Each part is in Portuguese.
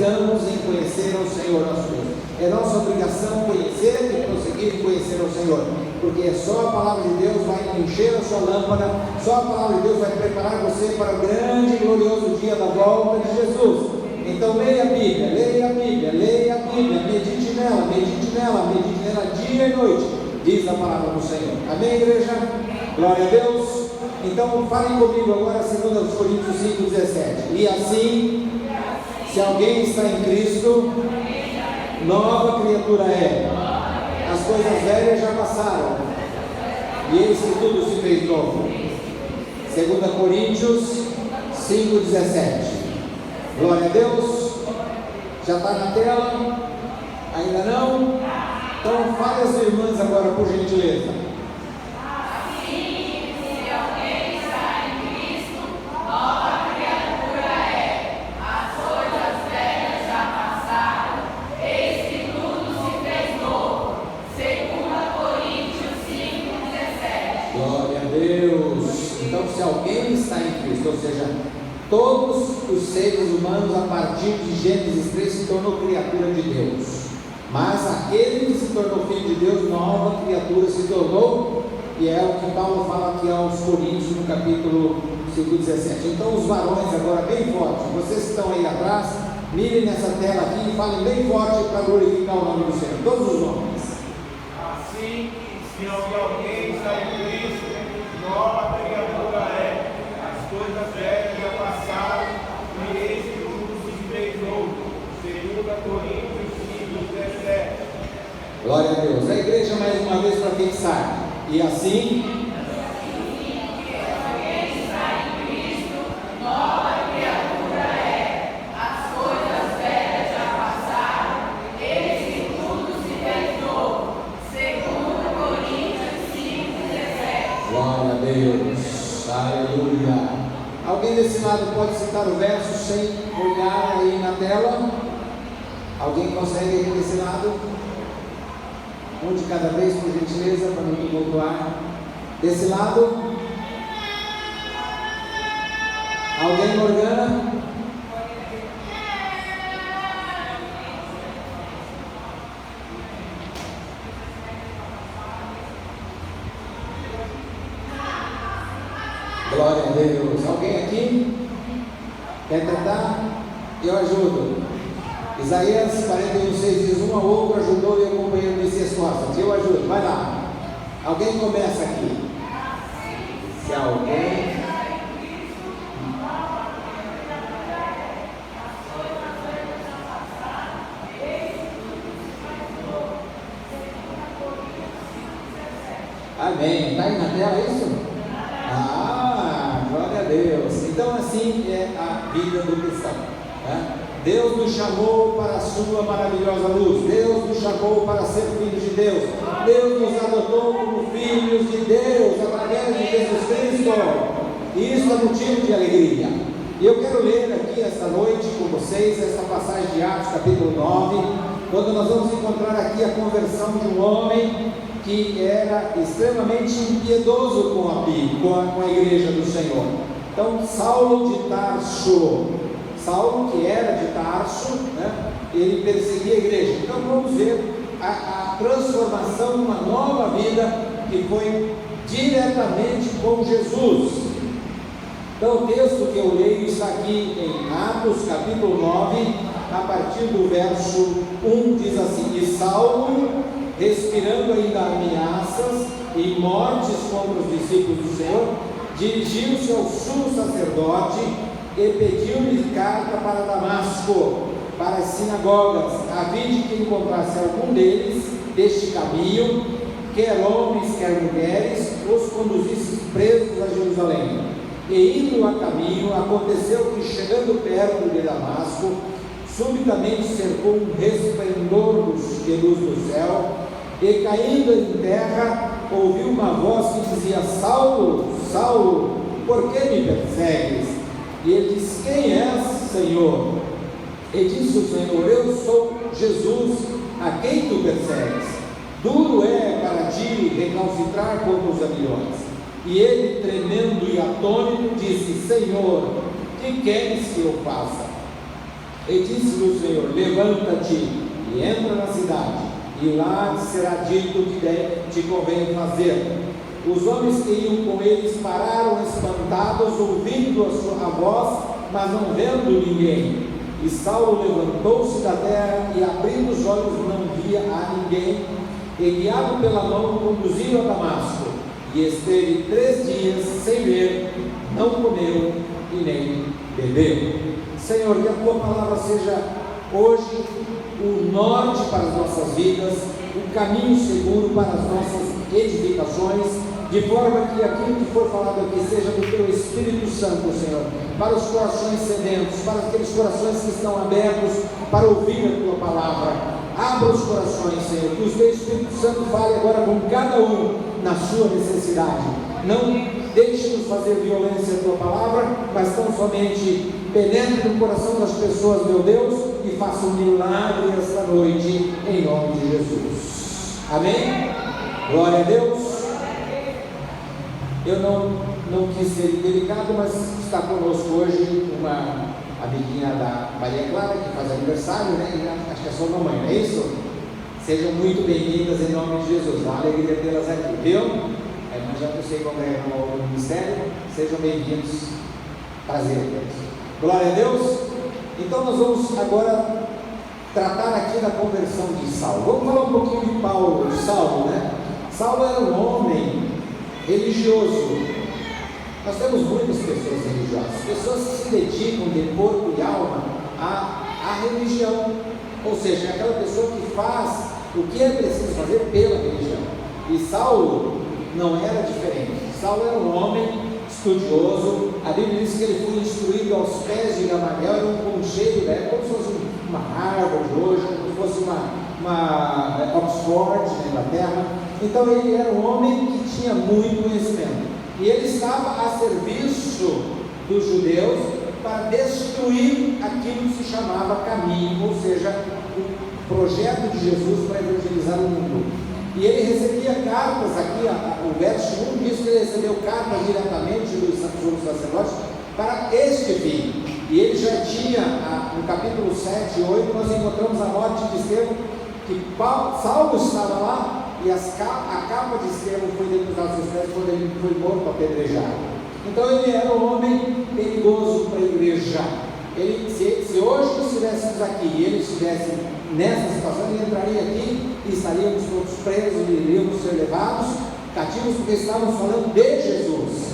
prossigamos em conhecer ao Senhor nosso Deus. É nossa obrigação conhecer e prosseguir em conhecer ao Senhor, porque só a palavra de Deus vai encher a sua lâmpada, só a palavra de Deus vai preparar você para o grande e glorioso dia da volta de Jesus. Então leia a Bíblia, leia a Bíblia, leia a Bíblia, medite nela, medite nela, medite nela dia e noite, diz a palavra do Senhor. Amém, igreja? Glória a Deus. Então falem comigo agora 2 Coríntios 5,17. E assim, se alguém está em Cristo, nova criatura é. As coisas velhas já passaram, e eis que tudo se fez novo. 2 Coríntios 5,17. Glória a Deus. Já está na tela? Ainda não? Então fale as irmãs agora, por gentileza. Se alguém está em Cristo, ou seja, todos os seres humanos a partir de Gênesis 3 se tornou criatura de Deus, mas aquele que se tornou filho de Deus, nova criatura se tornou, e é o que Paulo fala aqui aos Coríntios no capítulo 5,17. Então os varões agora bem forte, vocês que estão aí atrás, mirem nessa tela aqui e falem bem forte para glorificar o nome do Senhor, todos os homens. Assim, se alguém está em Cristo, nova criatura é. As coisas velhas já passaram, e eis que tudo se fez novo. 2 Coríntios 5,17. Glória a Deus. A igreja mais uma vez para fixar. E assim, alguém está em Cristo, nova criatura é. As coisas velhas já passaram, eis que tudo se fez novo. 2 Coríntios 5,17. glória a Deus, aleluia. Alguém desse lado pode citar o verso sem olhar aí na tela? Alguém consegue aí desse lado? Um de cada vez, por gentileza, para não tumultuar. Desse lado? Alguém, Morgana? Glória a Deus. Alguém aqui? Quer tentar? Eu ajudo. Isaías 41,6 diz: um ao outro ajudou e o companheiro disse as costas. Eu ajudo, vai lá. Alguém começa aqui. Se alguém. Amém. Está aí na tela isso? Glória a Deus. Então assim é a vida do cristão, né? Deus nos chamou para a sua maravilhosa luz. Deus nos chamou para ser filhos de Deus. Deus nos adotou como filhos de Deus através de Jesus Cristo. E isso é motivo de alegria. E eu quero ler aqui esta noite com vocês esta passagem de Atos capítulo 9, quando nós vamos encontrar aqui a conversão de um homem que era extremamente impiedoso com a igreja do Senhor. Então Saulo de Tarso, Saulo, que era de Tarso, né, ele perseguia a igreja. Então vamos ver a transformação, uma nova vida que foi diretamente com Jesus. Então o texto que eu leio está aqui em Atos capítulo 9, a partir do verso 1, diz assim: e Saulo, respirando ainda ameaças e mortes contra os discípulos do Senhor, dirigiu-se ao sumo sacerdote e pediu-lhe carta para Damasco, para as sinagogas, a fim de que encontrasse algum deles deste caminho, quer homens, quer mulheres, os conduzisse presos a Jerusalém. E indo a caminho, aconteceu que, chegando perto de Damasco, subitamente cercou um resplendor de luz do céu, e caindo em terra, ouviu uma voz que dizia: Saulo, Saulo, por que me persegues? E ele disse: quem és, Senhor? E disse o Senhor: eu sou Jesus, a quem tu persegues. Duro é para ti recalcitrar contra os aguilhões. E ele, tremendo e atônito, disse: Senhor, que queres que eu faça? E disse-lhe o Senhor: levanta-te e entra na cidade, e lá te será dito o que te convém fazer. Os homens que iam com eles pararam espantados, ouvindo a voz, mas não vendo ninguém. E Saulo levantou-se da terra e, abrindo os olhos, não via a ninguém. E, guiado pela mão, conduziu a Damasco. E esteve 3 dias sem ver, não comeu e nem bebeu. Senhor, que a tua palavra seja hoje o norte para as nossas vidas, o caminho seguro para as nossas edificações, de forma que aquilo que for falado aqui seja do teu Espírito Santo, Senhor, para os corações sedentos, para aqueles corações que estão abertos para ouvir a tua palavra. Abra os corações, Senhor, que o teu Espírito Santo fale agora com cada um na sua necessidade. Não deixe-nos fazer violência à tua palavra, mas tão somente penetre no coração das pessoas, meu Deus, e faça um milagre esta noite, em nome de Jesus. Amém? Glória a Deus. Eu não quis ser delicado, mas está conosco hoje uma amiguinha da Maria Clara, que faz aniversário, né? Acho que é sua mamãe, não é isso? Sejam muito bem-vindas em nome de Jesus. Uma alegria tê-las aqui, viu? Mas já que eu sei como é no ministério, sejam bem-vindos. Prazer, Deus. Glória a Deus. Então nós vamos agora tratar aqui da conversão de Saulo. Vamos falar um pouquinho de Paulo, de Saulo, né? Saulo era um homem religioso. Nós temos muitas pessoas religiosas, pessoas que se dedicam de corpo e alma à religião, ou seja, aquela pessoa que faz o que é preciso fazer pela religião. E Saulo não era diferente. Saulo era um homem estudioso. A Bíblia diz que ele foi instruído aos pés de Gamaliel, era um concheiro, né? Como se fosse uma Harvard hoje, como se fosse uma Oxford na Inglaterra. Então ele era um homem que tinha muito conhecimento, e ele estava a serviço dos judeus para destruir aquilo que se chamava caminho, ou seja, o projeto de Jesus para evangelizar o mundo. E ele recebia cartas, aqui o verso 1 diz que ele recebeu cartas diretamente dos sacerdotes para este fim. E ele já tinha, no capítulo 7 e 8, nós encontramos a morte de Estevão, que Saulo estava lá, e a capa de Estevão foi depositada aos seus pés quando ele foi morto apedrejado. Então ele era um homem perigoso para a igreja. Se hoje estivéssemos aqui e ele estivesse nessa situação, ele entraria aqui e estaríamos todos presos e iríamos ser levados cativos, porque estávamos falando de Jesus.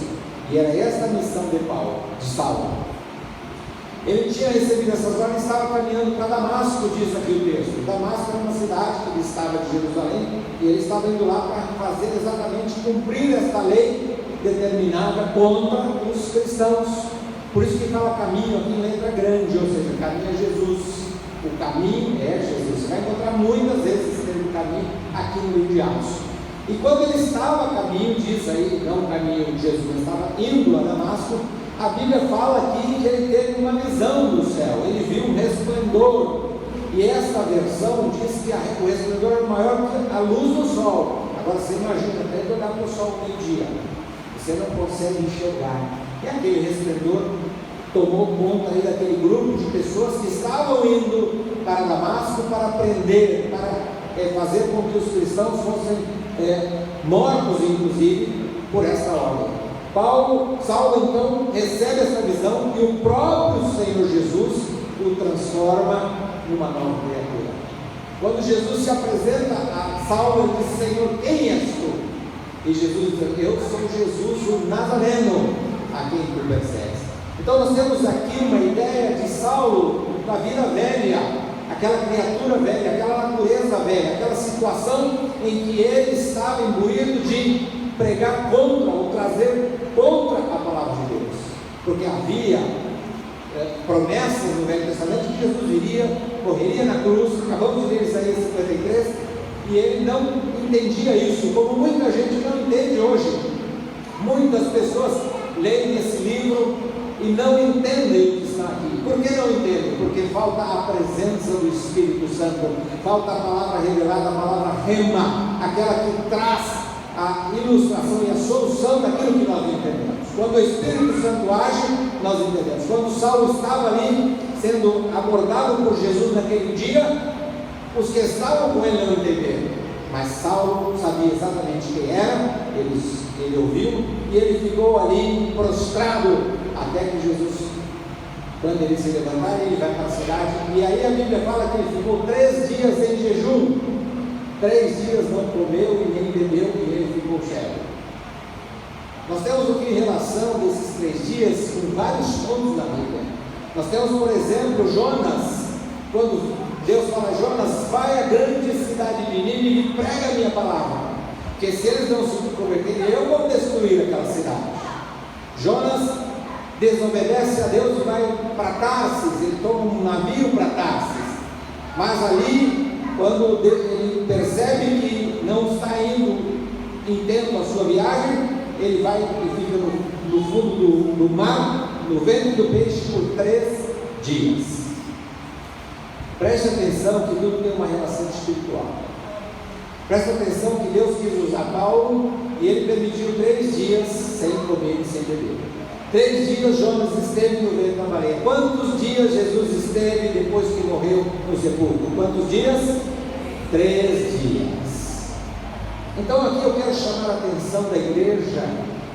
E era esta a missão de Saulo. Ele tinha recebido essas ordens e estava caminhando para Damasco, diz aqui o texto. Damasco era uma cidade que distava de Jerusalém, e ele estava indo lá para fazer exatamente cumprir esta lei determinada contra os cristãos. Por isso que fala caminho aqui em letra grande, ou seja, o caminho é Jesus. O caminho é Jesus. Você vai encontrar muitas vezes esse termo caminho aqui no livro de Atos. E quando ele estava a caminho, diz aí, não o caminho de Jesus, mas estava indo a Damasco, a Bíblia fala aqui que ele teve uma visão do céu, ele viu um resplendor, e esta versão diz que o resplendor era maior que a luz do sol. Agora você imagina, até de olhar para o sol meio-dia, você não consegue enxergar, e aquele resplendor tomou conta aí daquele grupo de pessoas que estavam indo para Damasco para aprender, para fazer com que os cristãos fossem mortos, inclusive, por essa ordem. Saulo então recebe essa visão, e o próprio Senhor Jesus o transforma numa nova criatura. Quando Jesus se apresenta a Saulo, ele diz: Senhor, quem és tu? E Jesus diz: eu sou Jesus, o Nazareno, a quem tu persegues. Então nós temos aqui uma ideia de Saulo da vida velha, aquela criatura velha, aquela natureza velha, aquela situação em que ele estava imbuído de pregar contra, ou trazer contra a palavra de Deus, porque havia promessas no Velho Testamento que Jesus iria, morreria na cruz. Acabamos de ler Isaías 53, e ele não entendia isso, como muita gente não entende hoje. Muitas pessoas leem esse livro e não entendem o que está aqui. Por que não entendem? Porque falta a presença do Espírito Santo, falta a palavra revelada, a palavra rema, aquela que traz a ilustração e a solução daquilo que nós entendemos. Quando o Espírito Santo age, nós entendemos. Quando Saulo estava ali, sendo abordado por Jesus naquele dia, os que estavam com ele não entenderam. Mas Saulo sabia exatamente quem era, ele ouviu, e ele ficou ali prostrado, até que Jesus, quando ele se levantar, ele vai para a cidade. E aí a Bíblia fala que ele ficou 3 dias em jejum. 3 dias não comeu e nem bebeu, e ele ficou cego. Nós temos aqui em relação desses 3 dias com vários pontos da Bíblia. Nós temos, por exemplo, Jonas, quando Deus fala: Jonas, vai à grande cidade de Nínive e prega a minha palavra, porque se eles não se converterem, eu vou destruir aquela cidade. Jonas desobedece a Deus e vai para Tarsis, ele toma um navio para Tarsis, mas ali, quando ele percebe que não está indo em tempo a sua viagem, ele vai e fica no fundo do mar, no ventre do peixe, por 3 dias. Preste atenção que tudo tem uma relação espiritual. Preste atenção que Deus quis usar Paulo e ele permitiu 3 dias sem comer e sem beber. 3 dias Jonas esteve no ventre da baleia. Quantos dias Jesus esteve depois que morreu no sepulcro? Quantos dias? 3 dias. Então aqui eu quero chamar a atenção da igreja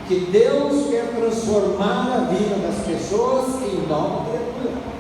que Deus quer transformar a vida das pessoas em nova criatura.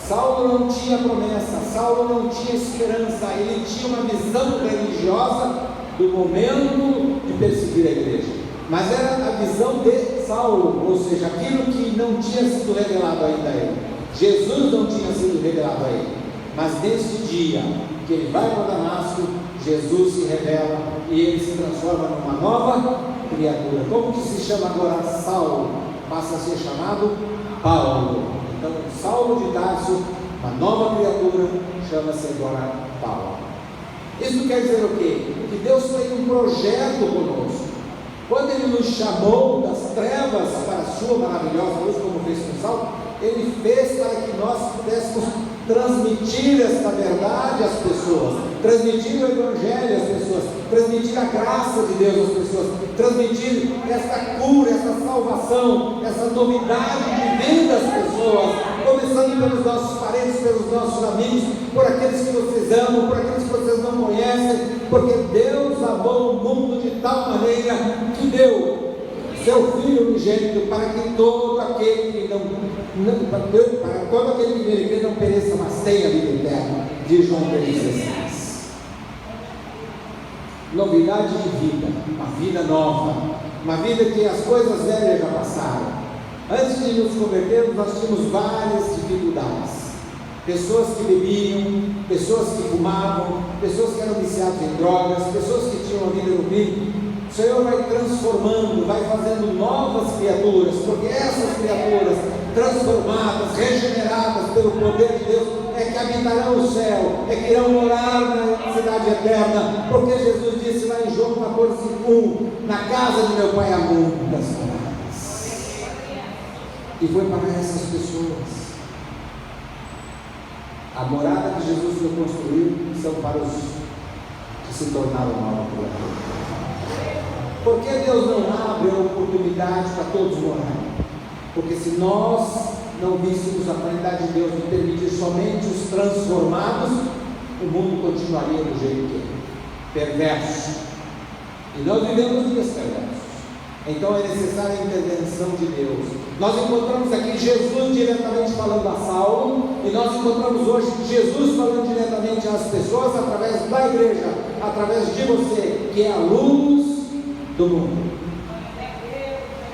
Saulo não tinha promessa, Saulo não tinha esperança, ele tinha uma visão religiosa do momento de perseguir a igreja, mas era a visão de Saulo, ou seja, aquilo que não tinha sido revelado ainda a ele. Jesus não tinha sido revelado a ele, mas nesse dia que ele vai para Damasco, Jesus se revela e ele se transforma numa nova criatura. Como que se chama agora Saulo? Passa a ser chamado Paulo. Então, Saulo de Tarso, uma nova criatura, chama-se agora Paulo. Isso quer dizer o quê? Que Deus tem um projeto conosco. Quando Ele nos chamou das trevas para a sua maravilhosa luz, como fez com Saulo, Ele fez para que nós pudéssemos transmitir esta verdade às pessoas, transmitir o Evangelho às pessoas, transmitir a graça de Deus às pessoas, transmitir esta cura, esta salvação, essa novidade de vida às pessoas, começando pelos nossos parentes, pelos nossos amigos, por aqueles que vocês amam, por aqueles que vocês não conhecem, porque Deus amou o mundo de tal maneira que deu seu Filho unigênito para que todo aquele que para todo aquele que nele crê não pereça, mas tenha a vida eterna, diz João 3,16. Novidade de vida, uma vida nova, uma vida que as coisas velhas já passaram. Antes de nos convertermos, nós tínhamos várias dificuldades. Pessoas que bebiam, pessoas que fumavam, pessoas que eram viciadas em drogas, pessoas que tinham a vida no crime. O Senhor vai transformando, vai fazendo novas criaturas, porque essas criaturas transformadas, regeneradas pelo poder de Deus, é que habitarão o céu, é que irão morar na cidade eterna, porque Jesus disse lá em João 14,1: na casa de meu Pai há muitas moradas. E foi para essas pessoas. A morada que Jesus foi construir são para os que se tornaram nova criatura. Por que Deus não abre a oportunidade para todos morarem? Porque se nós não víssemos a qualidade de Deus de permitir somente os transformados, o mundo continuaria do jeito que é, perverso. E nós vivemos dias perversos. Então é necessária a intervenção de Deus. Nós encontramos aqui Jesus diretamente falando a Saulo, e nós encontramos hoje Jesus falando diretamente às pessoas através da igreja, através de você, que é a luz do mundo.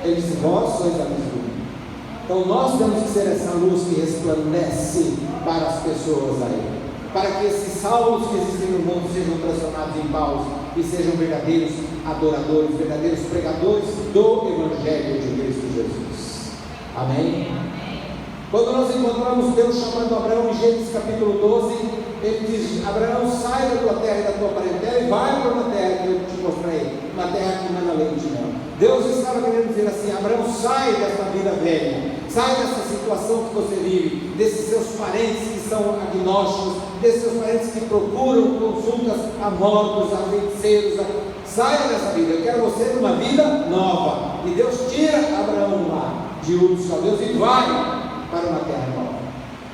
Ele disse: vós sois a luz do mundo. Então nós temos que ser essa luz que resplandece para as pessoas aí, para que esses Saulos que existem no mundo sejam transformados em Paulos e sejam verdadeiros adoradores, verdadeiros pregadores do Evangelho de Cristo Jesus. Amém? Quando nós encontramos Deus chamando Abraão em Gênesis capítulo 12, Ele diz: Abraão, sai da tua terra e da tua parentela e vai para uma terra que eu te mostrei, uma terra que manda leite e mel. Deus estava querendo dizer assim: Abraão, sai dessa vida velha, sai dessa situação que você vive, desses seus parentes que são agnósticos, desses seus parentes que procuram consultas a mortos, a feiticeiros, saia dessa vida, eu quero você numa vida nova. E Deus tira Abraão lá de Ur dos Caldeus e vai para uma terra nova.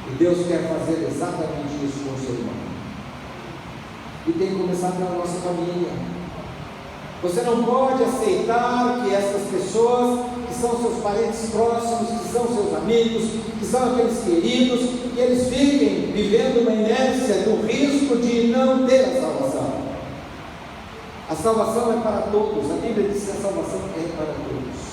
E Deus quer fazer exatamente isso com o ser humano. E tem que começar pela nossa família. Você não pode aceitar que essas pessoas que são seus parentes próximos, que são seus amigos, que são aqueles queridos, que eles fiquem vivendo uma inércia do risco de não ter a salvação. A salvação é para todos. A Bíblia diz que a salvação é para todos.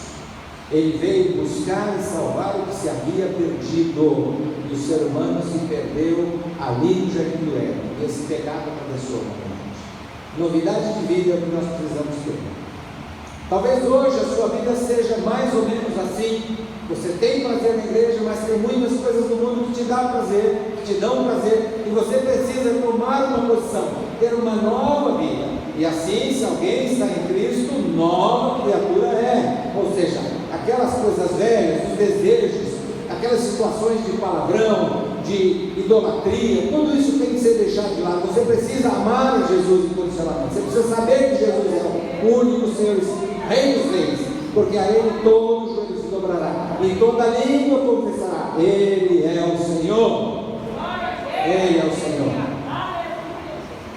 Ele veio buscar e salvar o que se havia perdido. E o ser humano se perdeu ali no jardim do Éden. E esse pecado atravessou a humanidade. Novidade de vida é o que nós precisamos ter. Talvez hoje a sua vida seja mais ou menos assim. Você tem prazer na igreja, mas tem muitas coisas no mundo que te dão prazer, que te dão prazer, e você precisa tomar uma posição, ter uma nova vida. E assim, se alguém está em Cristo, nova criatura é. Ou seja, aquelas coisas velhas, os desejos, aquelas situações de palavrão, de idolatria, tudo isso tem que ser deixado de lado. Você precisa amar Jesus incondicionalmente. Você precisa saber que Jesus é o único Senhor, Rei dos Reis, porque a Ele todo joelho se dobrará e toda língua confessará: Ele é o Senhor. Ele é o Senhor.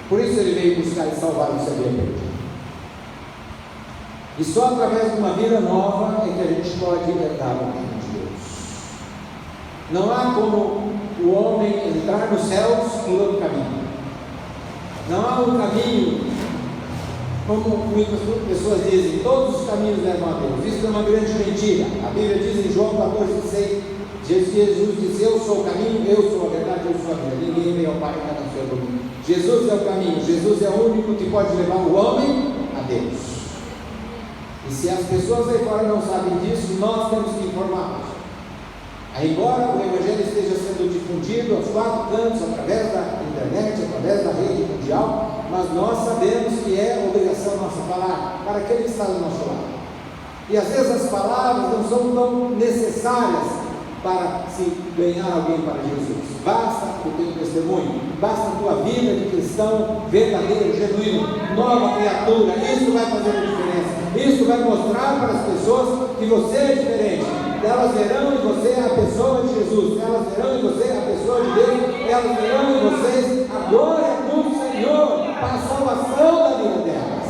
Por isso Ele veio buscar e salvar o seu perdido. E só através de uma vida nova é que a gente pode herdar o reino de Deus. Não há como o homem entrar nos céus por outro caminho. Não há um caminho, como muitas pessoas dizem, todos os caminhos levam a Deus. Isso é uma grande mentira. A Bíblia diz em João 14,6, Jesus disse: eu sou o caminho, eu sou a verdade, eu sou a vida. Ninguém vem ao Pai a não ser por mim. Jesus é o caminho, Jesus é o único que pode levar o homem a Deus. E se as pessoas aí fora não sabem disso, nós temos que informá-los. Embora o Evangelho esteja sendo difundido aos quatro cantos, através da internet, através da rede mundial, mas nós sabemos que é obrigação nossa falar para aquele que está do nosso lado. E às vezes as palavras não são tão necessárias para se ganhar alguém para Jesus. Basta o teu testemunho, basta a tua vida de cristão verdadeiro, genuíno, nova criatura. Isso vai fazer a diferença. Isso vai mostrar para as pessoas que você é diferente. Elas verão em você a pessoa de Jesus, elas verão em você a pessoa de Deus, elas verão em vocês a glória do Senhor para a salvação da vida delas.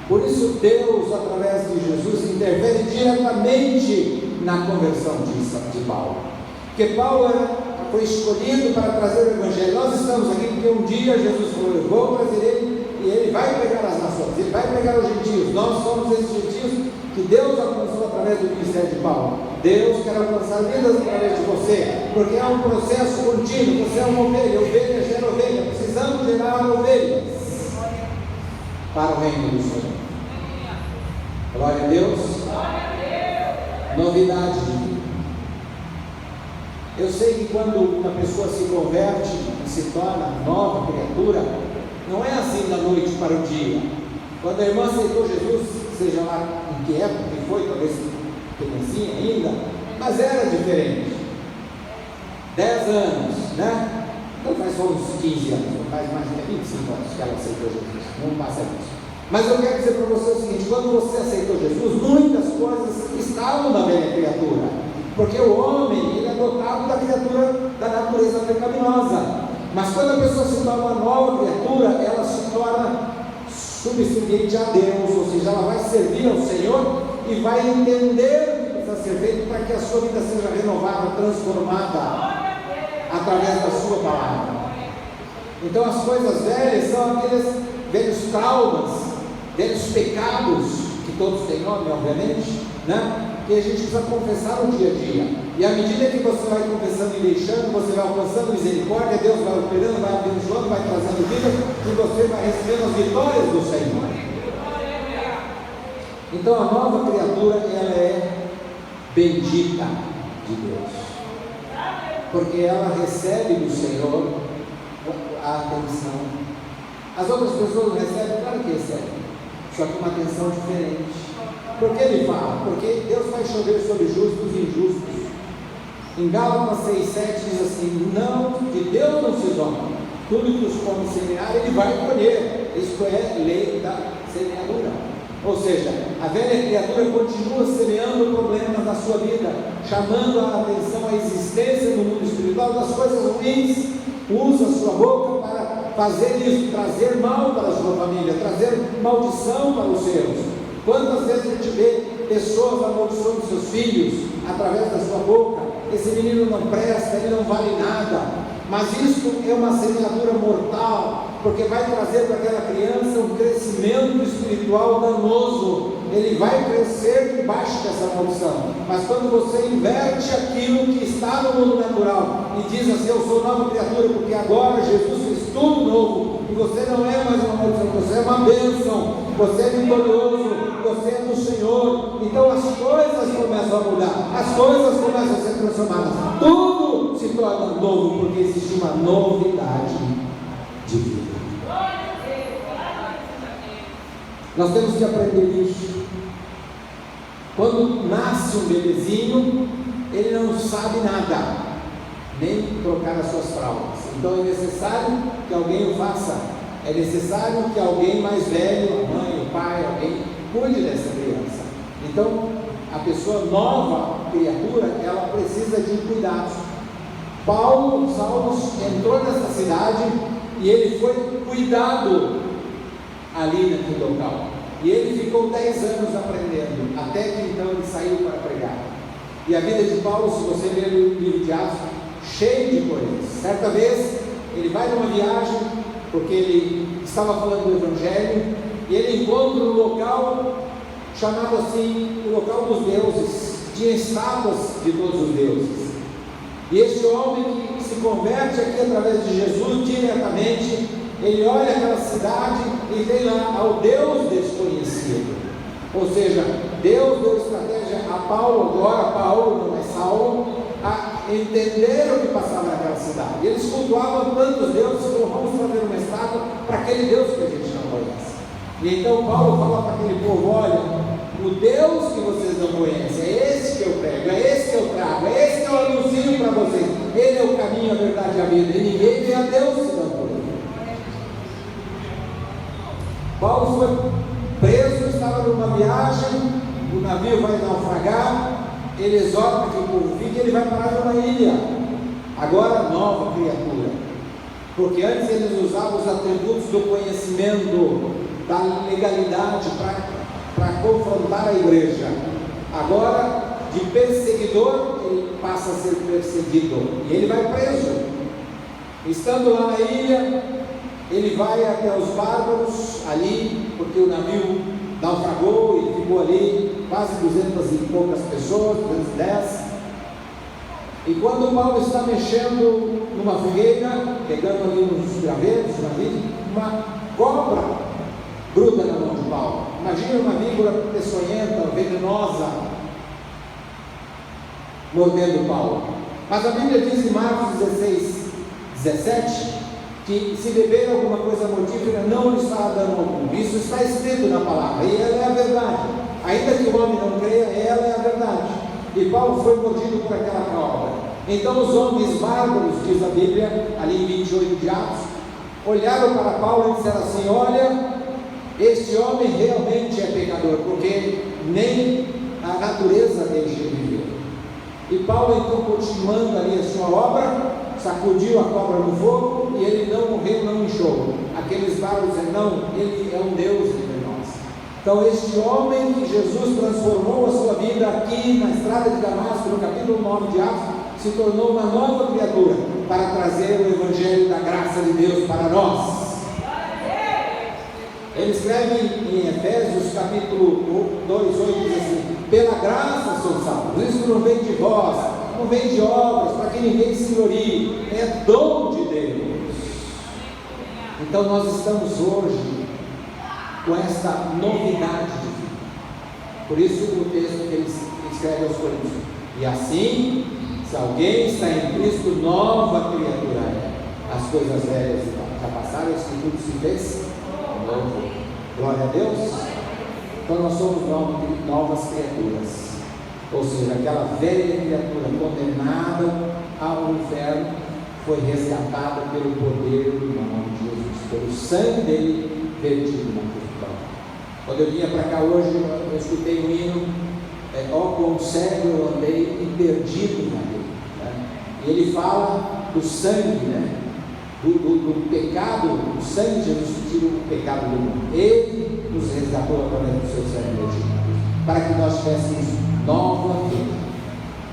Por isso Deus, através de Jesus, intervém diretamente na conversão de Paulo. Porque Paulo foi escolhido para trazer o Evangelho. Nós estamos aqui porque um dia Jesus falou: eu vou trazer ele e ele vai pregar as nações, ele vai pregar os gentios. Nós somos esses gentios que Deus alcançou através do ministério de Paulo. Deus quer alcançar vidas através de você, porque é um processo contínuo. Você é uma ovelha, ovelha gera ovelha, precisamos gerar ovelhas para o reino do Senhor. Glória a Deus. Novidade de vida. Eu sei que quando uma pessoa se converte e se torna nova criatura, não é assim da noite para o dia. Quando a irmã aceitou Jesus, seja lá em que época que foi, talvez criancinha ainda, mas era diferente. 10 anos, né? Não faz só uns 15 anos, não faz mais de 25 anos que ela aceitou Jesus, não passa disso. Mas eu quero dizer para você o seguinte: quando você aceitou Jesus, muitas coisas estavam na velha criatura, porque o homem, ele é dotado da criatura, da natureza pecaminosa. Mas quando a pessoa se torna uma nova criatura, ela se torna subserviente a Deus, ou seja, ela vai servir ao Senhor e vai entender o que precisa ser feito para que a sua vida seja renovada, transformada através da sua palavra. Então as coisas velhas são aqueles velhos traumas, velhos pecados, que todos têm nome, obviamente, né? Que a gente precisa confessar no dia a dia. E à medida que você vai confessando e deixando, você vai alcançando misericórdia, Deus vai operando, vai abençoando, vai trazendo vida, e você vai recebendo as vitórias do Senhor. Então a nova criatura, ela é bendita de Deus, porque ela recebe do Senhor a atenção. As outras pessoas não recebem? Claro que recebem, só que uma atenção diferente. Por que ele fala? Porque Deus vai chover sobre justos e injustos. Em Gálatas 6,7 diz assim: não, de Deus não se zomba, Tudo que os homens semearem, ele vai colher. Isto é lei da semeadura. Ou seja, a velha criatura continua semeando problemas na sua vida, chamando a atenção à existência no mundo espiritual das coisas ruins. Usa a sua boca para fazer isso, trazer mal para a sua família, trazer maldição para os seus. Quantas vezes a gente vê pessoas amaldiçoando seus filhos através da sua boca? Esse menino não presta, ele não vale nada. Mas isso é uma semeadura mortal, porque vai trazer para aquela criança um crescimento espiritual danoso. Ele vai crescer debaixo dessa maldição. Mas quando você inverte aquilo que está no mundo natural e diz assim: eu sou nova criatura, porque agora Jesus fez tudo novo, e você não é mais uma maldição, você é uma bênção, você é vitorioso, você é do Senhor. Então as coisas começam a mudar, as coisas começam a ser transformadas, tudo se torna novo, porque existe uma novidade de vida. Nós temos que aprender isso. Quando nasce um bebezinho, ele não sabe nada, nem trocar as suas fraldas. Então é necessário que alguém o faça. É necessário que alguém mais velho, a mãe, o pai, alguém cuide dessa criança. Então a pessoa nova, criatura, ela precisa de cuidados. Saulo entrou nessa cidade e ele foi cuidado ali naquele local. E ele ficou 10 anos aprendendo, até que então ele saiu para pregar. E a vida de Paulo, se você ler o livro de Atos, cheio de coisas. Certa vez, ele vai numa viagem, porque ele estava falando do Evangelho, e ele encontra um local chamado assim, o local dos deuses. Tinha estátuas de todos os deuses. E esse homem que se converte aqui através de Jesus diretamente, ele olha aquela cidade e vem lá ao Deus desconhecido. Ou seja, Deus deu estratégia a Paulo, agora Paulo, não é Saulo, a entender o que passava naquela cidade. E eles cultuavam tantos deuses que vamos fazer uma estátua para aquele Deus que a gente não conhece. E então Paulo fala para aquele povo: olha, o Deus que vocês não conhecem, é esse que eu prego, é esse que eu trago, é esse que eu anuncio para vocês. Ele é o caminho, a verdade e a vida, e ninguém vê a Deus senão por ele. Paulo foi preso, estava numa viagem, o navio vai naufragar, ele exorta que o povo fique, ele vai parar numa ilha, agora nova criatura, porque antes eles usavam os atributos do conhecimento, da legalidade para confrontar a igreja. Agora, de perseguidor, ele passa a ser perseguido, e ele vai preso. Estando lá na ilha, ele vai até os bárbaros ali, porque o navio naufragou, ele ficou ali quase 200 e poucas pessoas, 210. E quando Paulo está mexendo numa fogueira, pegando ali uns gravetos, uma cobra gruda na mão de Paulo. Imagina uma víbora peçonhenta, venenosa, mordendo Paulo. Mas a Bíblia diz em Marcos 16, 17, que se beber alguma coisa mortífera não lhe estará dando algum. Isso está escrito na palavra, e ela é a verdade. Ainda que o homem não creia, ela é a verdade. E Paulo foi mordido por aquela cobra. Então os homens bárbaros, diz a Bíblia, ali em 28 de Atos, olharam para Paulo e disseram assim: olha, este homem realmente é pecador, porque nem a natureza deixa ele viver. E Paulo então, continuando ali a sua obra, sacudiu a cobra no fogo e ele não morreu, não inchou. Aqueles bárbaros disseram: não, ele é um Deus entre nós. Então este homem que Jesus transformou a sua vida aqui na estrada de Damasco, no capítulo 9 de Atos, se tornou uma nova criatura para trazer o Evangelho da graça de Deus para nós. Ele escreve em Efésios capítulo 2:8, diz assim: pela graça sois salvos. Isso não vem de vós, não vem de obras, para que ninguém se glorie, é dom de Deus. Então nós estamos hoje com esta novidade de vida. Por isso o texto que ele escreve aos Coríntios: e assim, se alguém está em Cristo, nova criatura é. As coisas velhas já passaram, isso tudo se fez novo. Glória a Deus. Então nós somos novas criaturas. Ou seja, aquela velha criatura condenada ao inferno foi resgatada pelo poder do nome de Jesus, pelo sangue dele vertido na cruz do Calvário. Quando eu vinha para cá hoje, eu escutei um hino, ó quão cego eu andei e perdido na vida, né? E ele fala do sangue, né? Do pecado, o sangue de Jesus que tira o pecado do mundo. Ele nos resgatou através do seu sangue vertido, para que nós tivéssemos nova vida.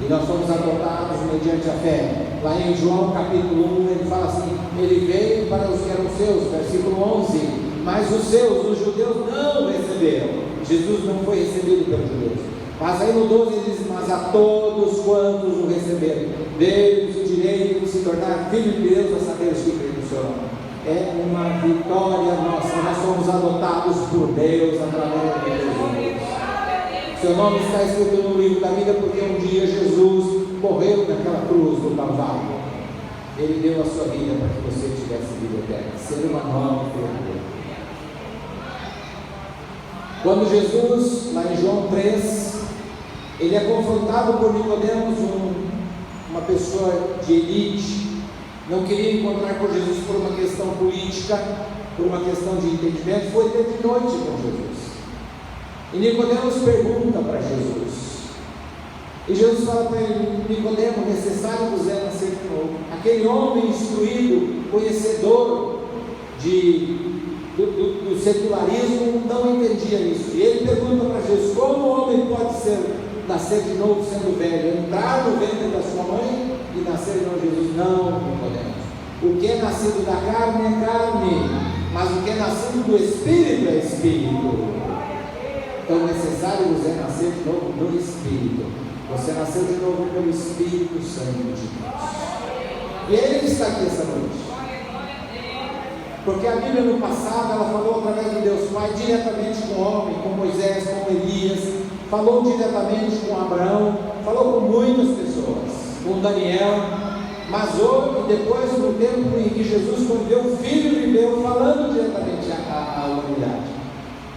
E nós fomos adotados mediante a fé. Lá em João capítulo 1, ele fala assim: ele veio para os que eram seus, versículo 11, mas os seus, os judeus, não receberam. Jesus não foi recebido pelos judeus. Mas aí no 12 ele diz: mas a todos quantos o receberam, deu-lhes o direito de se tornar filhos de Deus, a saber os que creem no seu nome. É uma vitória nossa. Nós somos adotados por Deus através de Jesus. Seu nome está escrito no livro da vida porque um dia Jesus morreu naquela cruz do Calvário. Ele deu a sua vida para que você tivesse vida eterna, ser uma nova criatura. Quando Jesus, lá em João 3, ele é confrontado por Nicodemos, uma pessoa de elite, não queria encontrar com Jesus por uma questão política, por uma questão de entendimento, foi ter de noite com Jesus. E Nicodemos pergunta para Jesus, e Jesus fala para ele: Nicodemo, necessário vos é nascer de novo. Aquele homem instruído, conhecedor do secularismo, não entendia isso. E ele pergunta para Jesus: como o homem pode nascer de novo sendo velho? Entrar no ventre da sua mãe e nascer de novo? Jesus: não, Nicodemos. O que é nascido da carne é carne, mas o que é nascido do Espírito é Espírito. Então, necessário vos é nascer de novo no Espírito. Você nasceu de novo pelo Espírito Santo de Deus. E ele está aqui essa noite. Porque a Bíblia no passado, ela falou através de Deus Pai, diretamente com o homem, com Moisés, com Elias, falou diretamente com Abraão, falou com muitas pessoas, com Daniel, mas houve depois, no tempo em que Jesus conviveu, o Filho viveu falando diretamente à humanidade.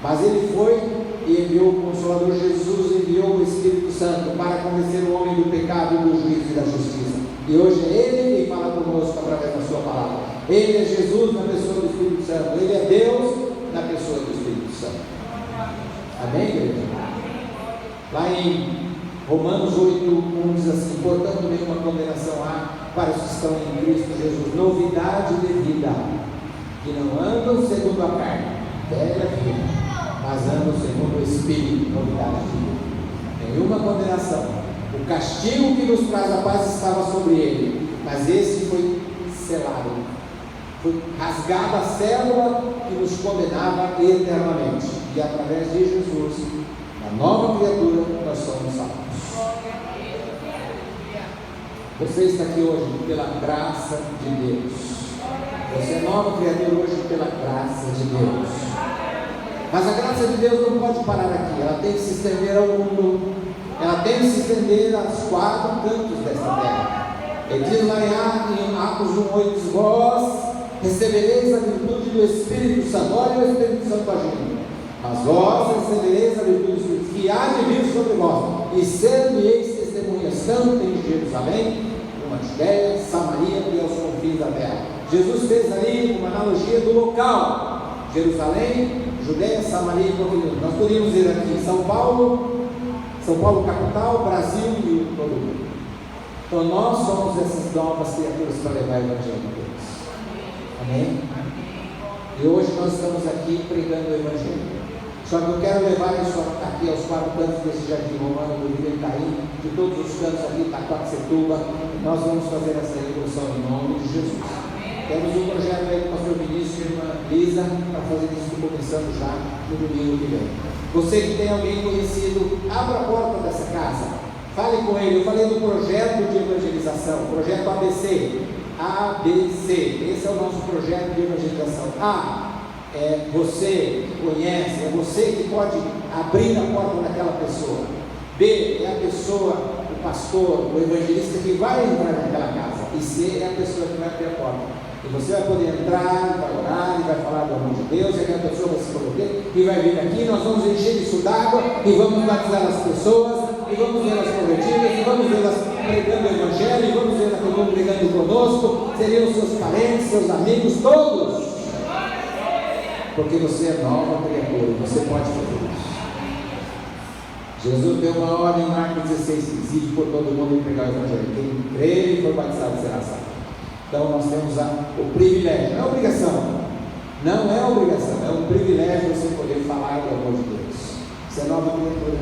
Mas ele foi e enviou o Consolador. Jesus enviou o Espírito Santo para convencer o homem do pecado, do juízo e da justiça. E hoje é Ele quem fala conosco através da sua palavra. Ele é Jesus na pessoa do Espírito Santo. Ele é Deus na pessoa do Espírito Santo. Amém, igreja? Lá em Romanos 8:1 diz assim: portanto, nenhuma condenação há para os que estão em Cristo Jesus. Novidade de vida, que não andam segundo a carne, velha vida, mas andam segundo o Espírito. Novidade de vida, nenhuma condenação. O castigo que nos traz a paz estava sobre ele, mas esse foi selado, foi rasgada a célula que nos condenava eternamente, e através de Jesus, a nova criatura, nós somos salvos. Você está aqui hoje pela graça de Deus. Você é nova criatura hoje pela graça de Deus. Mas a graça de Deus não pode parar aqui, ela tem que se estender ao mundo, ela tem que se estender aos quatro cantos desta terra. Ele diz lá em Atos 1:8: diz, vós recebereis a virtude do Espírito Santo. Olha o Espírito Santo agindo. Mas vós recebereis a virtude do Espírito que há de vir sobre vós, e ser-me-eis testemunhas tanto em Jerusalém, como a Judéia, Samaria e aos confins da terra. Jesus fez ali uma analogia do local: Jerusalém, Judéia, Samaria e confins. Nós podíamos ir aqui em São Paulo capital, Brasil e todo mundo. Então nós somos essas novas criaturas para levar o Evangelho de Deus. Amém? E hoje nós estamos aqui pregando o Evangelho. Só que eu quero levar isso aqui aos quatro cantos desse jardim romano, do Rio Itaim, de todos os cantos aqui, Itaquaquecetuba. Nós vamos fazer essa revolução em nome de Jesus. Temos um projeto aí do pastor Vinícius e irmã Lisa para fazer isso, começando já no domingo que vem. Você que tem alguém conhecido, abra a porta dessa casa, fale com ele. Eu falei do projeto de evangelização, projeto ABC. Esse é o nosso projeto de evangelização. A é você que conhece, é você que pode abrir a porta daquela pessoa. B é a pessoa, o pastor, o evangelista que vai entrar naquela casa. E C é a pessoa que vai abrir a porta. E você vai poder entrar, vai orar, e vai falar do amor de Deus, e aquela pessoa vai se prometer, e vai vir aqui, nós vamos encher isso d'água, e vamos batizar as pessoas, e vamos vê-las convertidas, e vamos vê-las pregando o Evangelho, e vamos vê-las pregando conosco, seriam seus parentes, seus amigos, todos. Porque você é nova criatura, você pode fazer isso. Jesus deu uma ordem em Marcos 16, decide por todo mundo e pregar o Evangelho. Quem crê e for batizado será salvo. Então nós temos o privilégio, não é obrigação. Não é obrigação, é um privilégio você poder falar do amor de Deus. Você é nova criatura.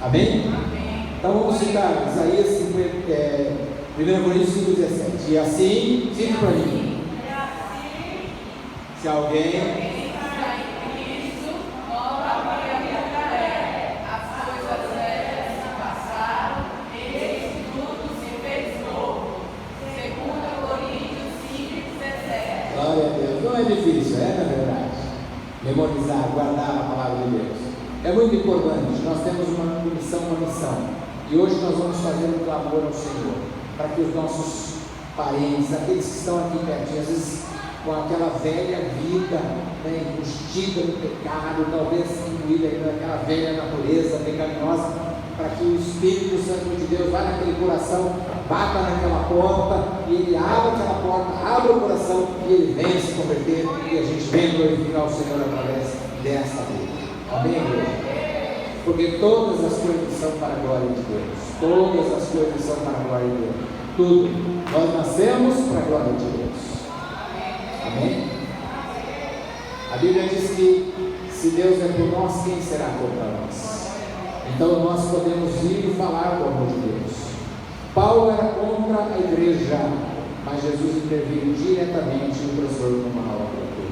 Amém? Amém. Então vamos citar Isaías 1 Coríntios 5,17. E assim, cite para mim. Se alguém não é difícil, na verdade, memorizar, guardar a palavra de Deus. É muito importante. Nós temos uma missão, e hoje nós vamos fazer um clamor ao Senhor, para que os nossos parentes, aqueles que estão aqui pertinho, às vezes com aquela velha vida, embustida no pecado, talvez incluída ainda naquela velha natureza pecaminosa, para que o Espírito Santo de Deus vá naquele coração, bata naquela porta, e ele abre aquela porta, abre o coração, e ele venha se converter, e a gente venha glorificar o Senhor através dessa vida. Amém, igreja? Porque todas as coisas são para a glória de Deus. Todas as coisas são para a glória de Deus. Tudo. Nós nascemos para a glória de Deus. Amém? A Bíblia diz que se Deus é por nós, quem será contra nós? Então nós podemos ir e falar do amor de Deus. Paulo era contra a igreja, mas Jesus interveio diretamente e o transformou numa nova criatura.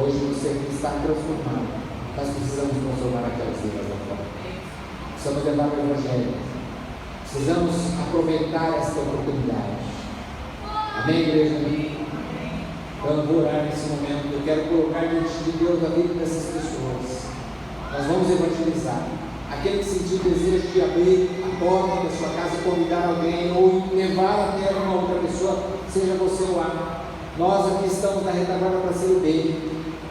Hoje você está transformado, nós precisamos transformar aquelas vidas da fora. Precisamos levar o Evangelho. Precisamos aproveitar esta oportunidade. Amém, igreja? Então eu vou orar nesse momento. Eu quero colocar diante de Deus a vida dessas pessoas. Nós vamos evangelizar. Aquele que sentiu o desejo de abrir a porta da sua casa, convidar alguém ou levar até uma outra pessoa, seja você lá. Nós aqui estamos na retaguarda para ser o bem.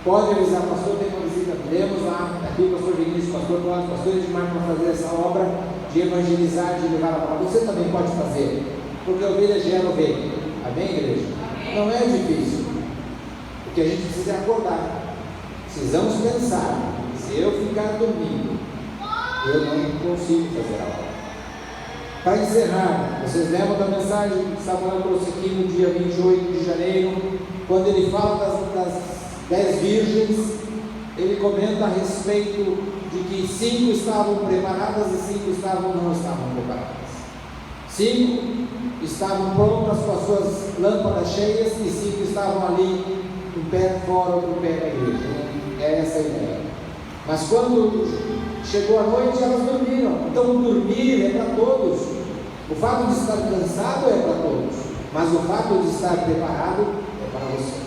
Pode avisar, pastor, tem uma visita, iremos lá, aqui o pastor Vinícius, pastor Cláudio, pastor Edmar, para fazer essa obra de evangelizar, de levar a palavra. Você também pode fazer, porque a ovelha gera ovelha. Amém, igreja? Amém. Não é difícil. O que a gente precisa é acordar. Precisamos pensar, se eu ficar dormindo, eu não consigo fazer a obra. Para encerrar, vocês lembram da mensagem que Samuel trouxe aqui no dia 28 de janeiro, quando ele fala das 10 virgens, ele comenta a respeito de que 5 estavam preparadas e 5 não estavam preparadas. 5 estavam prontas com as suas lâmpadas cheias e 5 estavam ali, um pé fora, outro pé da igreja. É essa a ideia. Mas quando chegou a noite, elas dormiram. Então dormir é para todos. O fato de estar cansado é para todos, mas o fato de estar preparado é para você.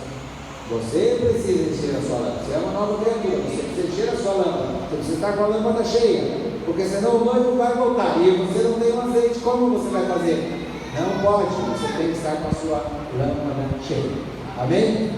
Você precisa encher a sua lâmpada. Você é uma nova criatura, você precisa encher a sua lâmpada. Você precisa estar com a lâmpada cheia, porque senão o noivo vai voltar e você não tem um azeite. Como você vai fazer? Não pode, você tem que estar com a sua lâmpada cheia. Amém?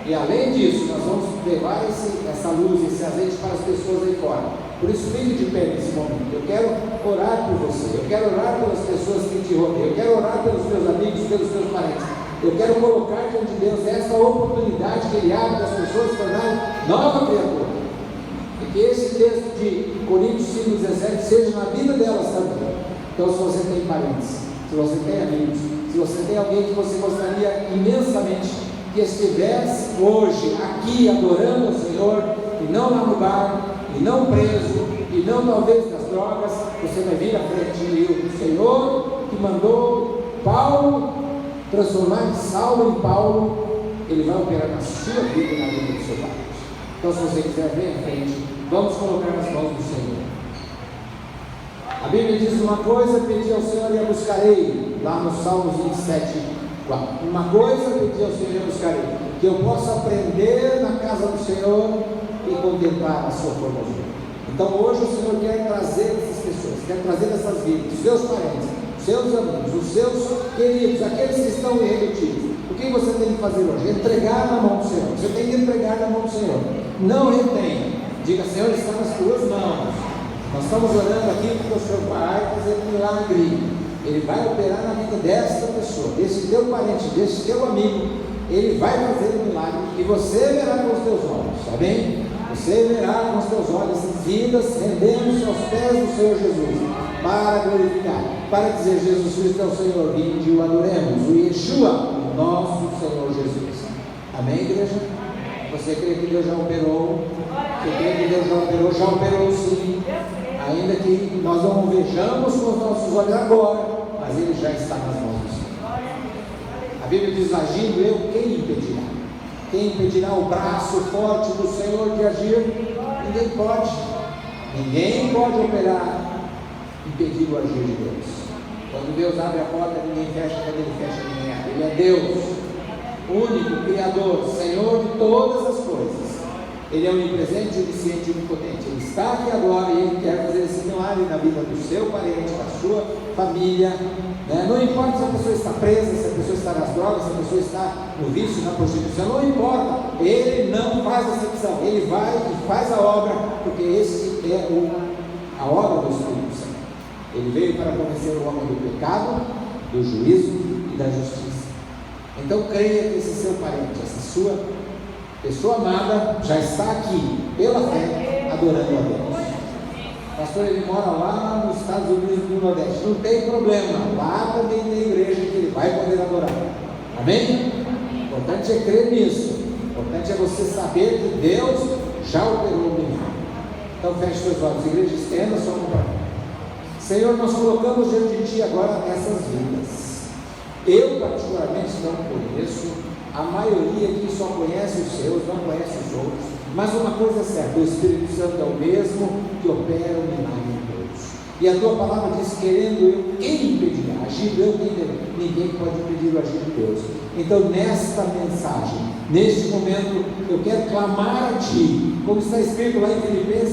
E além disso, nós vamos levar essa luz, esse azeite para as pessoas aí fora. Por isso, fique de pé nesse momento. Eu quero orar por você, eu quero orar pelas pessoas que te rodeiam, eu quero orar pelos teus amigos, pelos teus parentes. Eu quero colocar diante de Deus essa oportunidade que Ele abre das pessoas se tornarem nova criatura. E que esse texto de Coríntios 5,17 seja na vida delas também. Então, se você tem parentes, se você tem amigos, se você tem alguém que você gostaria imensamente que estivesse hoje aqui adorando o Senhor, e não lá no bar, e não preso, e não talvez nas drogas, você vai vir à frente e o Senhor que mandou Paulo transformar Saulo em Paulo, Ele vai operar na sua vida e na vida do seu pai. Então, se você quiser vir à frente, vamos colocar nas mãos do Senhor. A Bíblia diz uma coisa: pedi ao Senhor e a buscarei, lá no Salmos 27, 4. Uma coisa pedi ao Senhor e a buscarei, que eu possa aprender na casa do Senhor e contemplar a sua formosura. Então hoje o Senhor quer trazer essas pessoas, quer trazer essas vidas, os seus parentes, os seus amigos, os seus queridos, aqueles que estão irredutíveis. O que você tem que fazer hoje? Entregar na mão do Senhor. Você tem que entregar na mão do Senhor. Não retenha. Diga: Senhor, está nas tuas mãos. Nós estamos orando aqui porque o Senhor vai fazer um milagre. Ele vai operar na vida desta pessoa, desse teu parente, desse teu amigo. Ele vai fazer um milagre e você verá com os teus olhos, amém? Você verá com os teus olhos as vidas rendendo-se aos pés do Senhor Jesus, para glorificar, para dizer: Jesus Cristo é o Senhor, vinde e o adoremos, o Yeshua, o nosso Senhor Jesus. Amém, igreja? Você crê que Deus já operou? Você crê que Deus já operou? Já operou sim, ainda que nós não o vejamos com os nossos olhos agora, mas Ele já está nas mãos do Senhor. A Bíblia diz: agindo eu, quem impedirá? Quem impedirá o braço forte do Senhor de agir? Ninguém pode. Ninguém pode operar, impedir o agir de Deus. Quando Deus abre a porta, ninguém fecha. Quando Ele fecha, ninguém abre. Ele é Deus, único, Criador, Senhor de todas as coisas. Ele é onipresente, onisciente e onipotente. Ele está aqui agora e Ele quer fazer esse milagre na vida do seu parente, da sua família, né? Não importa se a pessoa está presa, se a pessoa está nas drogas, se a pessoa está no vício, na prostituição, não importa. Ele não faz acepção. Ele vai e faz a obra, porque esse é a obra do Espírito Santo. Ele veio para convencer o homem do pecado, do juízo e da justiça. Então creia que esse seu parente, essa sua pessoa amada, já está aqui, pela fé, adorando a Deus. Pastor, ele mora lá nos Estados Unidos do Nordeste. Não tem problema, lá também tem igreja que ele vai poder adorar. Amém? O importante é crer nisso. O importante é você saber que Deus já operou o milagre. Então feche seus olhos, igreja, estenda sua mão para mim. Senhor, nós colocamos diante de Ti agora essas vidas. Eu particularmente não conheço, a maioria aqui só conhece os seus, não conhece os outros. Mas uma coisa é certa: o Espírito Santo é o mesmo que opera o milagre em todos. E a Tua palavra diz: querendo eu, quem impedirá? Agindo eu, quem deve? Ninguém pode impedir o agir de Deus. Então, nesta mensagem, neste momento, eu quero clamar a Ti, como está escrito lá em Filipenses